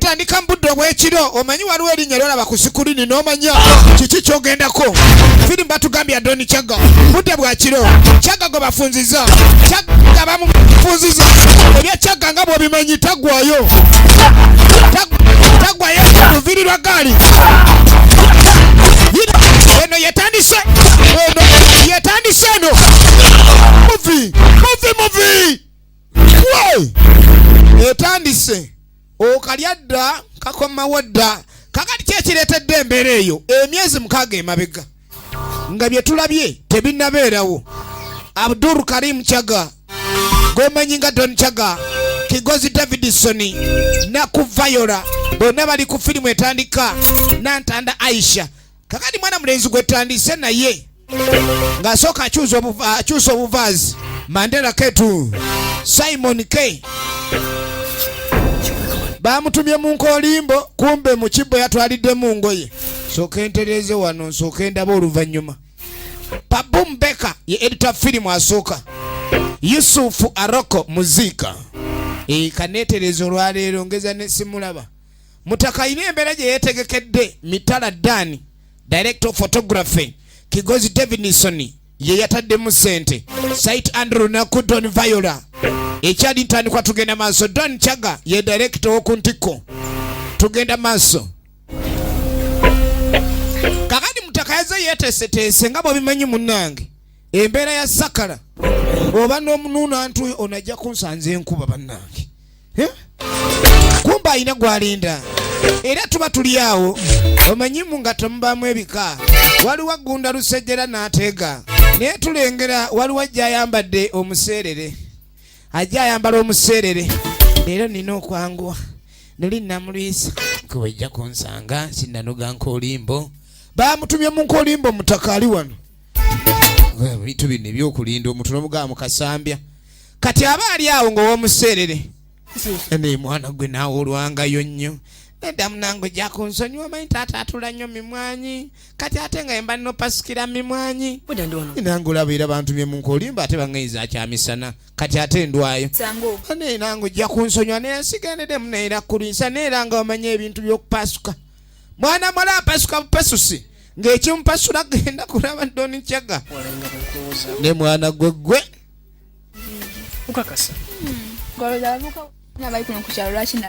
Kitandika mbudde bw'ekiro omanyi waliwo erinnya lyolaba ku sikurini n'omanya kiki ky'ogendako. Firimu batugambye Don Chagga budde bwa kiro. Chagga gwe bafunziza. Chagga bamufunziza. Ebya Chagga nga bw'obimanyi tagwayo. Tagwayo luviri lwa gaali. Eno yetandise. Yetandise eno. Muvi. Etandise okalyadda kakomawo dda kakati kyekireetedde embeera eyo emyezi 6 emabega nga bye tulabye tebinnabeerawo. Abdul Karim Chagga gwemanyi nga Don Chagga, Kigozi Davidson, Naku Viola bonna bali ku firimu etandika Nantanda Aisha. Kakati mwana mulenzi gwetandise naye ng'asooka akyusa obuvaazi. Mandela Ketu, Simon K bamutumye mu nkolimbo kumbe mu kibbo yatwalidde mu ngoye. Sooka entereze wano nsooka endaba oluvannyuma. Pabu Mbeka ye editor firimu asooka. Yusufu Aroko Muzika kaneetereza olwaleero ngeza ne simulaba. Mutaka ine embeera gye yeetegekedde. Mitala Dani director of photography. Kigozi Davidson ye yataddemu ssente. Site Andrew Naku Don Viola ekyali ntandikwa tugenda maaso. Don Chagga ye director w'okuntiko tugenda maaso. Kakati Mutaka yaze yeeteeseteese nga bw'obimanyi munnange embeera ya Sakala oba n'omunuuna ntu onajja kunsanza enkuba bannange. Kumba alina gwalinda era tuba tuli awo omanyimu nga tomubaamu ebika. Waliwo Gunda Lusejjera n'ateega naye tulengera waliwo ajja ayambadde omuseerere. Ajja ayambala omuseerere. Leero nina okwanguwa noli namulwisa kwejja kunsanga sinanoga nkolimbo. Bamutumye mu nkolimbo Mutaka ali wano. Ebintu bino ebyokulinda omuntu n'omugaba mu kasambya. Kati aba ali awo ng'ow'omuseerere. Ne mwana gwe naawe olwangayo nnyo. Edamu nango ojja kunsonyiwa omanyi taata atula nnyo mimwanyi. Kati ate nga emba nnopasikira mimwanyi. Nange olaba era bantumye mu nkolimbo ate baŋŋayiza akyamisana. Kati ate ndwayo. Naye nange ojja kunsonyiwa naye sigendeddemu neera kulwisa neera nga omanyi ebintu by'okupasuka. Mwana mwala apasuka bupesusi ng'ekimupasula genda kulaba Don Chagga. Ne mwana gwe. Ukakasa.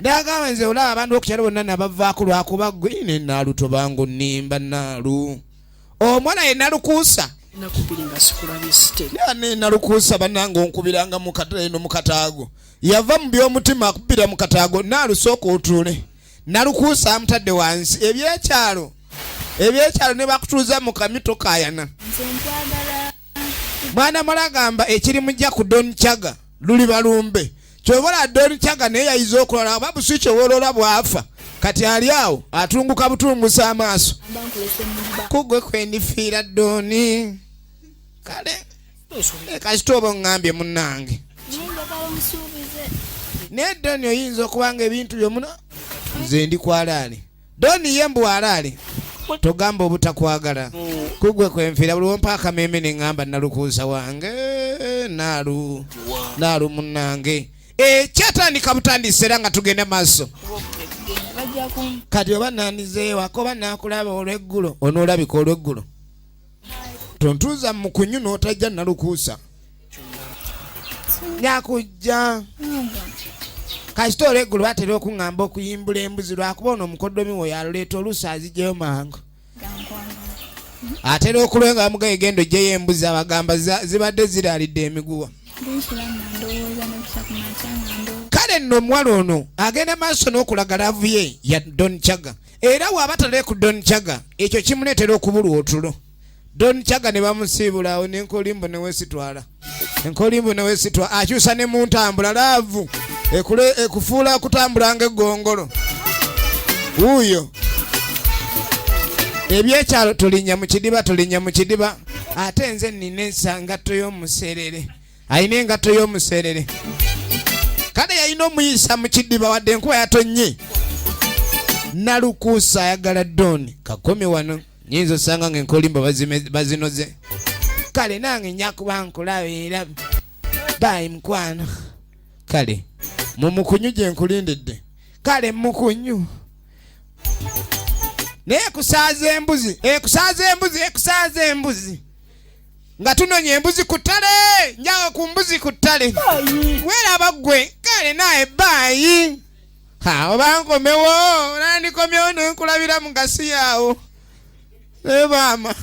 Ndagamba nze olaba abantu okukyalo bonna nabavaako lwakuba gwe ne Naaluto bangu nnimba Naalu. Omwana ye Nalukuusa. Ne Nalukuusa bannange onkubiranga mu katale mu kataago. Yava mu by'omutima akubira mu kataago. Naalu sooka otuule. Nalukuusa amutadde wansi. Ebyekyalo ne bakutuuza mu kamito kaayana. Mwana mulagamba ekiri mujja ku Don Chagga luli balumbe. Kyobola Don Chagga naye yayiza okulala oba busiki obwolola bwafa. Kati ali awo atunguka butungusa amaaso. Kugwe kwendifiira Doni. Kale kasita oba oŋŋambye munnange. Naye Doni oyinza okubanga ebintu byomuna nze ndi kwalaale. Doni ye mbu alaale togamba obutakwagala. Kugwe kwenfiira buli wompa akameme ne ŋŋamba Nalukuusa wange Naalu munnange. Kyatandika butandise era nga tugenda maaso. Kati oba naanizeeyo wako oba naakulaba olw'eggulo onoolabika olw'eggulo. Tontuuza mu kunyu n'otajja Nalukuusa. Nyakujja. Kasita olw'eggulo batera okuŋŋamba okuyimbula embuzi lwakuba ono omukoddomi we yaleeta oluusi azigyeyo mangu. Atera okulwenga amugaye gendo ojjeyo embuzi abagamba zibadde ziraalidde emiguwa. Kale nno omuwala ono agenda maaso n'okulaga laavu ye ya Don Chagga. Era bw'aba tale ku Don Chagga ekyo kimuleetera okubulwa otulo. Don Chagga ne bamusiibula awo n'enkolimbo ne weesitwala. Enkolimbo ne weesitwala akyusa ne mu ntambula laavu ekufuula kutambula ng'eggongolo. Wuuyo. Ebyekyalo tulinnya mu kidiba. Ate nze nina ensangatto y'omuseerere. Ayina engatto y'omuseerere. Kale yalina omuyisa mu kidiba wadde enkuba yatonnye. Nalukuusa ayagala Doni. Kakome wano. Nyinza osanga ng'enkolimbo bazinoze. Kale nange nyakuba nkulaba era bayi mukwano. Kale mumukunyu gye nkulindidde. kale mukunyu naye kusaaza embuzi nga tunonya embuzi ku ttale njaga ku mbuzi ku ttale weeraba ggwe kale naye baayi oba nkomewo nandikomyewo nenkulabira mu gasi yaawo maama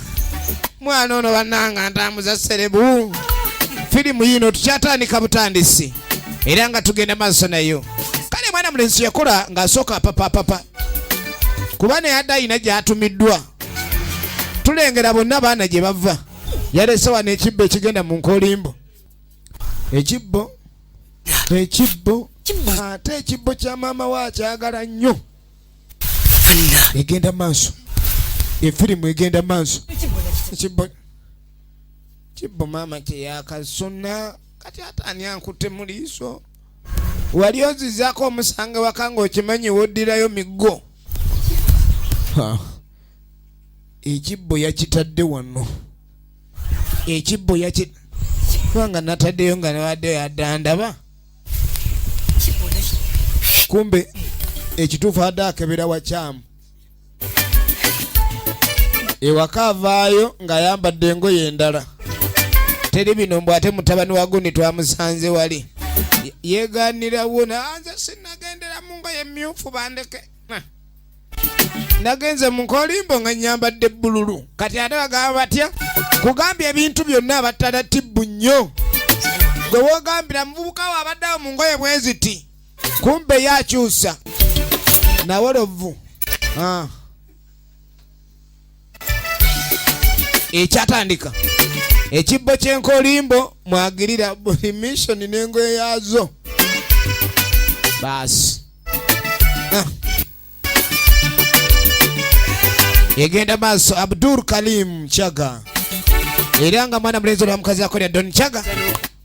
mwana ono bannanga ntambuza serebu firimu yino tukyatandika butandisi era nga tugenda maaso nayo kale mwana mulenzi yakola ng'asooka papa kuba naye adda ayina gy'atumiddwa tulengera bonna baana gye bava yalese wano ekibbo ekigenda mu nkolimbo ekibbo ate ekibbo kya maama we akyagala nnyo egenda maaso efirimu egenda maaso kibbo maama kyeyakasona kati ataani ankutte mu liiso wali ozizaako omusange waka ng'okimanyi woddirayo miggo ekibbo yakitadde wano ekibbo kubanga nataddeyo nga newaddeyo yaddandaba kumbe ekituufu adde akebera wakyamu ewaka avaayo ng'ayambadde engoye endala teri bino mbw ate mutabani wa guni twamusanze wali yeegaanirawo nanze sinagendera mu ngoye emmyufu bandeke nagenze mu nkolimbo nga nyambadde bbululu kati ate bagamba batya kugambya ebintu byonna abattala tibbu nnyo gwe woogambira muvubuka wo abaddewo mu ngoye bweziti kumbe yakyusa nawolovu ekyatandika ekibbo ky'enkolimbo mwagirira buli mission n'engoye yaazo baasi egenda maaso Abdul Kalim Chaga era nga mwana mulenzi olwa mukazi akolya Don Chaga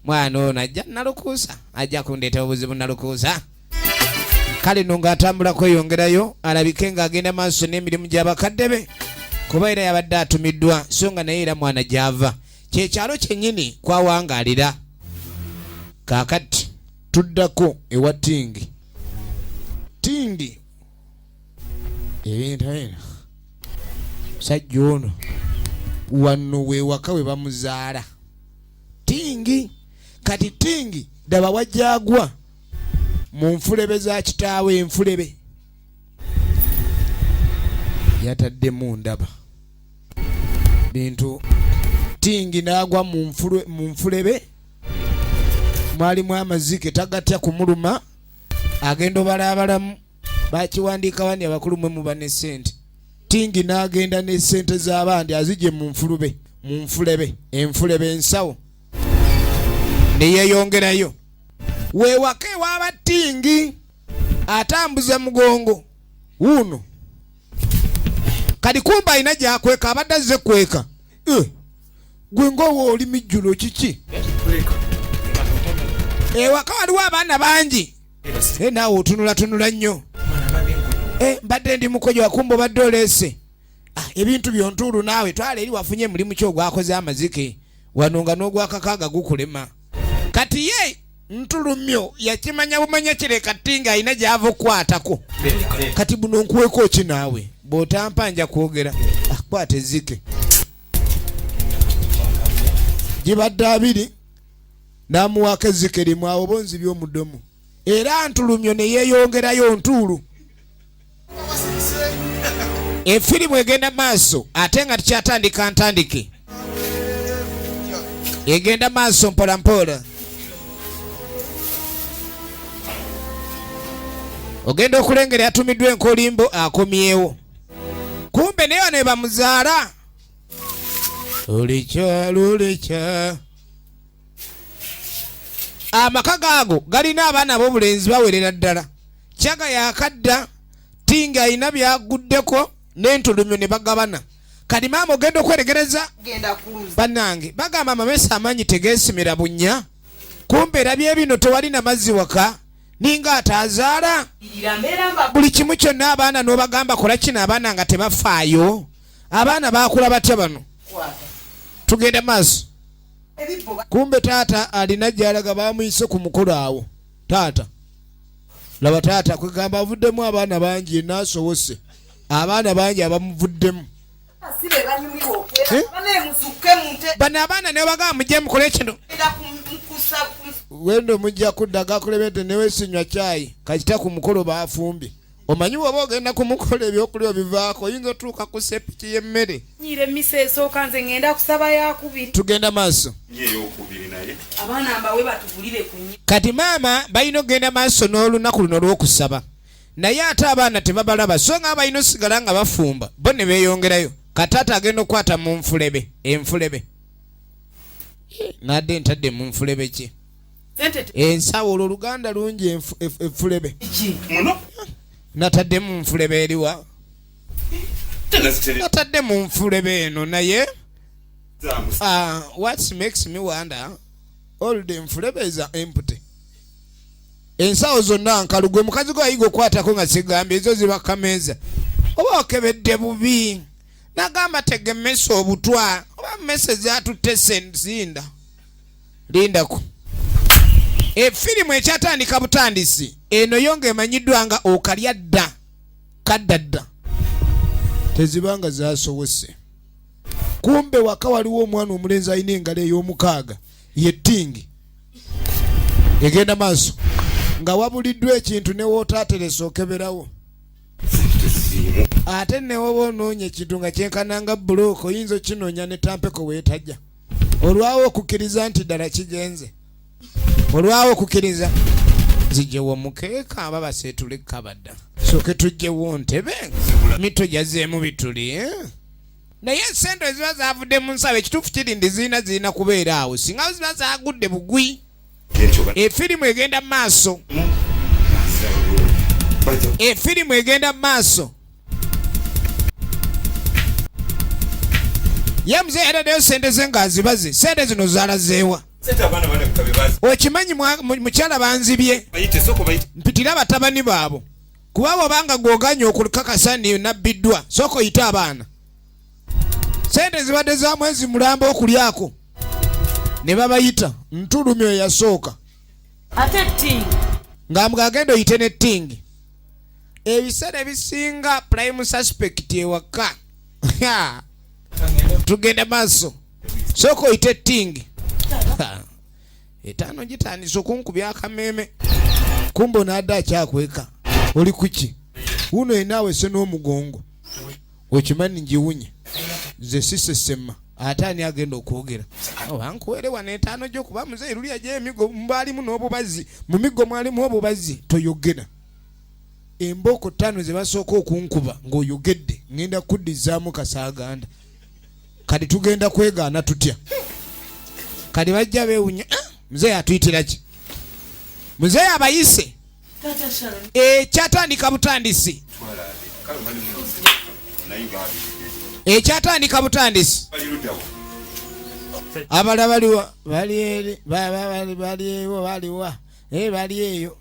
mwana ono ajja nalukuusa ajja kundeeta obuzibu nalukuusa kale no ng'atambula kweyongerayo alabike ng'agenda maaso n'emirimu gy'abakadde be kuba era yabadde atumiddwa so nga naye era mwana gy'ava kyekyalo kyennyini kwawangaalira kaakati tuddako ewa Tingi ebintu bino sajja ono wano wewaka we bamuzaala Tingi kati Tingi daba wajjagwa mu nfulebe za kitaawe enfulebe yataddemu ndaba bintu Tingi n'agwa mu nfulebe mwalimu amazike tagatya kumuluma agenda obalabalamu bakiwandiika bandi abakulu mwe muba ne ssente Tingi n'agenda ne ssente z'abandi azije mu nfulebe enfulebe ensawo ne yeeyongerayo weewake waaba Tingi atambuza mugongo wuno kati kumba alina gyakweka abadde azze kweka gwe ng'owo oli mijjulo kiki ewaka waliwo abaana bangi naawe otunulatunula nnyo mbadde ndi mukojo wakumba obadde oleese ebintu byontuulu naawe twala eri wafunye emulimu ky'ogwakoze amazike wano nga n'ogwakakaaga gukulema kati ye ntulumyo yakimanya bumanya kireka Tingi alina gy'ava okukwatako kati buno nkuweko ki naawe bw'otampanja kwogera kwata ezzike gibadde abiri n'amuwaako ezzike limu awo bonzi by'omudomo era ntulumyo ne yeeyongerayo ntuulu efirimu egenda maaso ate nga tukyatandika ntandike egenda maaso mpolampola ogenda okulengera yatumiddwa enkolimbo akomyewo kumbe naye wano bamuzaala olikya amaka gaago galina abaana ab'obulenzi bawerera ddala Chaga yakadda Tingi alina byaguddeko n'entulumyo ne bagabana kati maama ogenda okweregereza bannange bagamba amamesa amanyi tegeesimira bunnya kumbe erabye bino tewalina mazzi waka ninga atazaala buli kimu kyonna abaana n'obagamba kola kino abaana nga tebafaayo abaana bakula batya bano tugenda maaso kumbe taata alina gy'alaga bamuyise ku mukolo awo taata laba taata kwegamba avuddemu abaana bangi nasobose abaana bangi abamuvuddemu bano abaana ne bagamba mujje mukole kino wendo mujja kuddaga kulebedde newesinywa caayi kakita ku mukolo baafumbye omanyi woba ogenda ku mukolo ebyokulya obivaako oyinza otuuka ku sepiki y'emmere nyire emmisa esooka nze ngenda kusaba yakubiri tugenda maaso abaana mbawe batugulire ku nnyo kati maama balina okugenda maaso n'olunaku luno olw'okusaba naye ate abaana tebabalaba so nga balina osigala nga bafumba bo ne beeyongerayo kataata agenda okukwata mu nfulebe enfulebe nadde ntadde mu nfulebe ki ensawo olwo oluganda lungi enfulebe natadde mu nfulebe eriwa natadde mu nfulebe eno naye what makes me wonder all the nfulebes are empty ensawo zonna nkalu gwe mukazi gwe ayiga okwatako nga sigambye ezo ziba kameeza oba okebedde bubi nagamba tege mmese obutwa oba mmese zatutte senzinda lindako efirimu ekyatandika butandisi eno yonga emanyiddwa nga okalya dda kaddadda tezibanga zasobose kumbe waka waliwo omwana omulenzi alina engalo ey'omukaaga yettingi egenda maaso nga wabuliddwa ekintu ne wootaateresa okeberawo ate ne woba onoonya ekintu nga kyenkananga bulooka oyinza okinoonya ne tampeko weetajja olwawo okukkiriza nti ddala kigenze olwawo okukkiriza zijjewo omukeeka aba baseetule kabadda soke tujjewo ntebe mito jazeemu bituli naye sente eziba zavudde mu nsawo ekituufu kiri ndi zirina kubeera awo singa ziba zagudde bugwi efirimu egenda mu maaso efirimu egenda mu maaso ye muze yadaddeyo sente ze ng'azibaze sente zino zaalazeewa okimanyi mukyala banzibye mpitira batabani baabo kuba bwobanga gwoganya okukakasa nabbiddwa sooka oyite abaana sente zibadde za mwezi mulamba okulyako ne babayita ntulumi oyo yasooka ate tingi nga mugagenda oyite ne tingi ebiseera ebisinga prime suspect ewaka tugenda maaso sooka oyite tingi etaano gitandise okunkubya akameeme kumbe onaadde akyakweka oli kuki uno enaawe se n'omugongo okimanyi ngiwunye ze sisesema ate ani agenda okwogera wankuwere wano etaano gyokuba muzeyi luli aja emigo mubaalimu n'obubazi mu migo mwalimu obubazi toyogera embooko ttaano ze basooka okunkuba ng'oyogedde ngenda kuddizaamu kasaaganda kati tugenda kwegaana tutya kati bajja beewunya muzeyi atuyitira ki muzeyi abayise ekyatandika butandisi ekyatandika butandisi abala baliwa bali eri baliwo baliwa bali eyo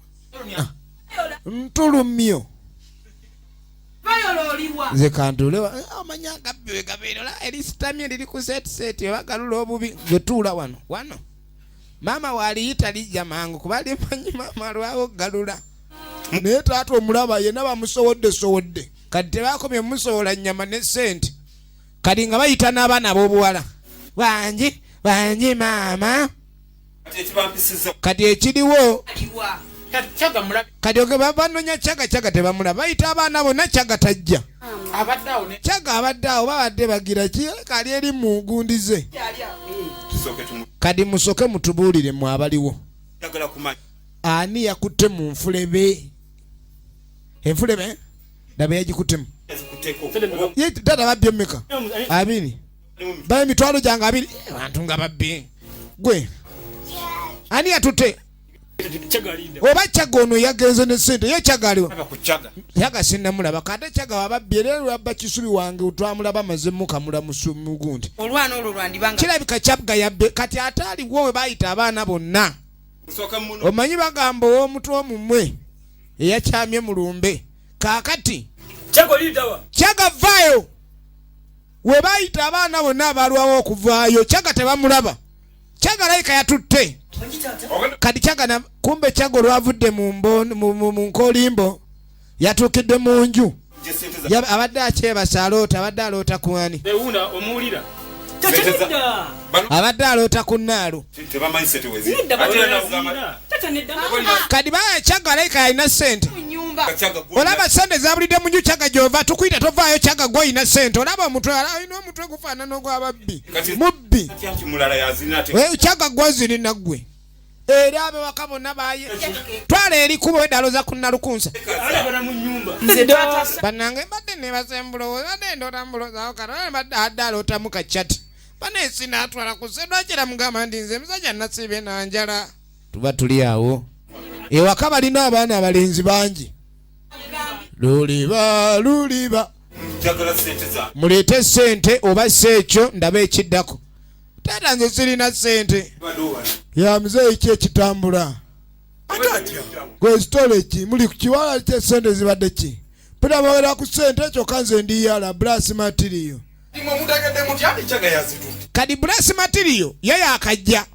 ntulumyo nze kantulewa amanya agabbiwe gabeerola erisitamye liri ku setiseti obagalula obubi getuula wano maama waaliyita lijja mangu kuba limanyi maama lwawo galula naye taata omulaba yenna bamusowodde kati tebakomye musowola nnyama ne sente kati nga bayita n'abaana ab'obuwala wangi maama kati ekiriwo kati oge babanonya caga tebamulaba bayita abaana bonna caga tajja caga abadde awo babadde bagira ki kali eri mugundize kati musoke mutubuulire mu abaliwo ani yakutte mu nfulebe enfulebe ndaba yagikuttemu tata babbye mmeka 2 baye emitwalo gyange 2 abantu nga babbi gwe ani yatutte oba caga ono yagenze ne sente ye caga aliwo caga sinnamulaba kate caga wababbi era lwabba kisubi wange otwamulaba maze mukamula mugundi olwana olwo lwandibanga kirabika caga yabbe kati ate aliwo we bayita abaana bonna omanyi bagamba ow'omutwe omumwe eyakyamye mulumbe kaakati caga vaayo we bayita abaana bonna abalwawo okuvaayo caga tebamulaba Chagga Laika yatutte. Kati Chagga kumbe Chagga olwavudde mu nkolimbo yatuukidde mu nju. Abadde akyebasa aloota, abadde aloota ku ani? Abadde aloota ku Naalu. Kati baya Chagga Laika yalina ssente. Olaba sente zabulidde mu nju Chagga gy'ova tukuyita tovaayo Chagga gw'olina ssente. Olaba omutwe alina omutwe gufaanana ogw'ababbi. Mubbi. Chagga gw'ozirina ggwe. Era abewaka bonna baye. Twala eri kubo edaloza ku Nalukunsa. Bannange mbadde nebasembulowooza badde ndotambulozaawo kata mbadde adde alootamu kacyati. Banesi n'atwala ku ssedwakira mugamba nti nze musajja nasiibye na njala. Tuba tuli awo. Ewaka balina abaana abalenzi bangi. Luliba. Muleete ssente oba ekyo ndaba ekiddako. Taata nze sirina ssente. Ya muzeeyi ki ekitambula? Gwe sitole ki? Muli ku kiwala kye ssente zibadde ki? Pita bawera ku ssente kyokka nze ndi yala brass material. Kadi brass material ye yakajja.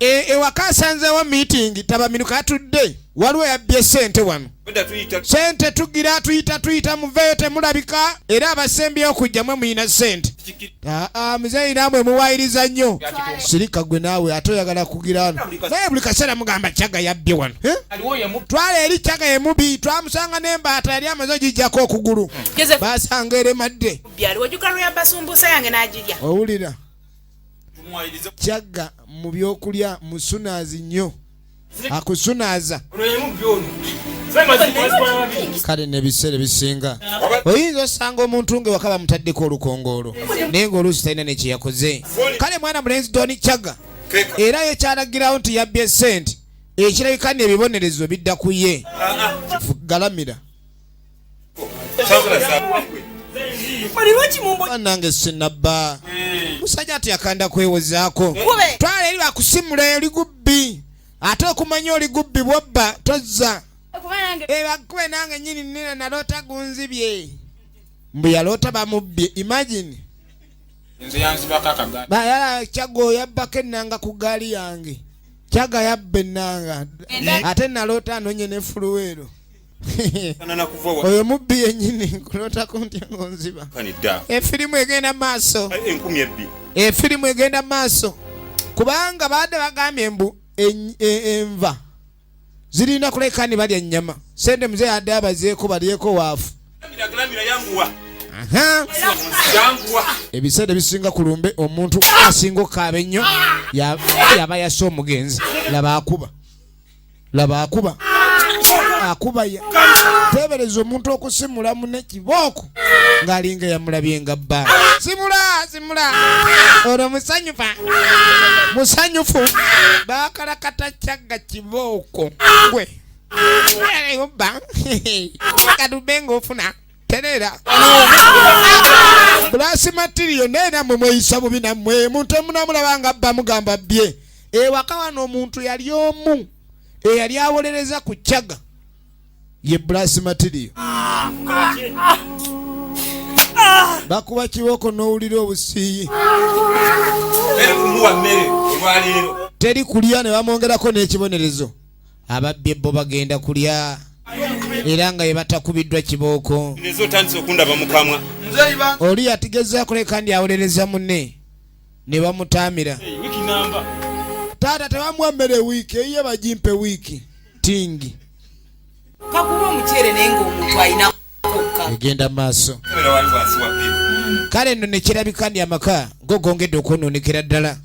Ewaka asanzeewo meeting tabamiruka atudde. Waliwo yabbye ssente wano. Ssente tugira tuyita muveeyo temulabika era abasembyeyo okujja mwe muyina ssente. Muzeeyi naamwe muwaayiriza nnyo. Sirika gwe naawe ate oyagala kugira wano. Naye buli kaseera mugamba Chagga yabbye wano. Twala eri Chagga ye mubi twamusanga n'embaata yali amaze ogijjako okugulu. Baasanga eremadde. Owulira. Chagga mu byokulya musunaazi nnyo. Akusunaaza. Kale n'ebiseera bisinga oyinza osanga omuntu ng'ewaka bamutaddeko olukongoolo naye ng'oluusi talina ne kye yakoze. Kale mwana mulenzi Tony Chagga era ye kyalagirawo nti yabbye ssente ekirabika n'ebibonerezo bidda ku ye. Galamira. Bannange sinnabba. Musajja ati yakanda kwewozaako. Twala eri bakusimula eri gubbi. Ate okumanya oli gubbi bwobba tozza. Bakube nange nyini nina naloota gunzibye. Mbu yaloota bamubbye. Imagine. Nze yanzibako akagaali. Bayala Chagga yabbako ennanga ku gaali yange. Chagga yabba ennanga. Ate naloota anonye ne fuluweero. Oyo mubbi yennyini kuloota ku ntya ngonziba. Efirimu egenda maaso. Efirimu egenda maaso. Kubanga baadde bagambye mbu enva zirina kuleka ni balya nnyama. Sente muzeeyi adde abazeeko balyeko waafu. Ebiseera bisinga ku lumbe omuntu asinga okaaba ennyo yaba yassa omugenzi. Laba akuba. Teebereza omuntu okusimula munne kibooko ng'alinga yamulabye nga bba. Simula olwo musanyufu baakalakata Chagga kibooko gwe bba kadube ng'ofuna terera brass material naye nammwe mweyisa bubi nammwe muntu emunamulaba nga bba mugamba bye. Ewaka wano omuntu yali omu eyali awolereza ku Chagga ye brass material. Bakuba kibooko n'owulira obusiiyi. Teri kulya ne bamwongerako n'ekibonerezo. Ababbi bo bagenda kulya era nga ye batakubiddwa kibooko. Oli yategezaako leka ndi awolereza munne ne bamutaamira. Taata tebamuwa mmere wiiki eyiye bagimpe wiiki tingi. Kakuba omuceere naye ng'omuntu alina egenda maaso. Kale nno ne kirabika ndi amaka gongedde okwonoonekera ddala.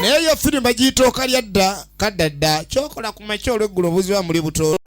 Naye yo firimu bagiyita okalya dda kadda dda kyokola ku makya olw'eggulo obuziba muli buto.